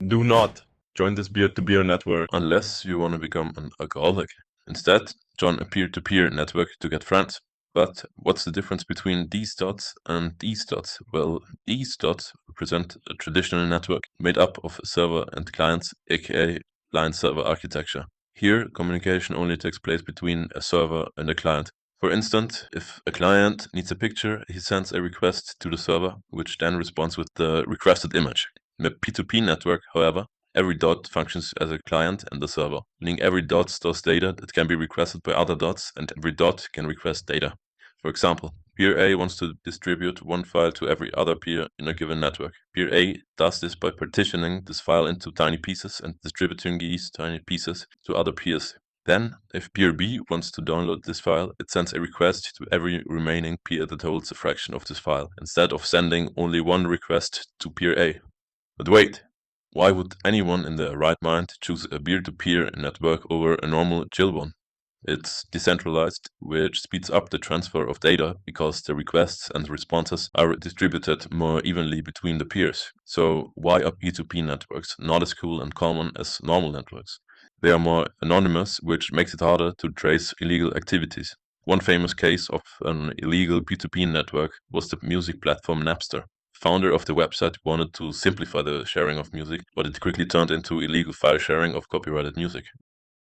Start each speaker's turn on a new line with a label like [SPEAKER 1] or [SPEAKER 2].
[SPEAKER 1] Do not join this peer-to-peer network unless you want to become an alcoholic. Instead, join a peer-to-peer network to get friends. But what's the difference between these dots and these dots? Well, these dots represent a traditional network made up of server and clients, aka client-server architecture. Here, communication only takes place between a server and a client. For instance, if a client needs a picture, he sends a request to the server, which then responds with the requested image. In a P2P network, however, every dot functions as a client and a server, meaning every dot stores data that can be requested by other dots, and every dot can request data. For example, peer A wants to distribute one file to every other peer in a given network. Peer A does this by partitioning this file into tiny pieces and distributing these tiny pieces to other peers. Then, if peer B wants to download this file, it sends a request to every remaining peer that holds a fraction of this file, instead of sending only one request to peer A. But wait, why would anyone in their right mind choose a peer-to-peer network over a normal chill one? It's decentralized, which speeds up the transfer of data because the requests and responses are distributed more evenly between the peers. So why are P2P networks not as cool and common as normal networks? They are more anonymous, which makes it harder to trace illegal activities. One famous case of an illegal P2P network was the music platform Napster. Founder of the website wanted to simplify the sharing of music, but it quickly turned into illegal file sharing of copyrighted music.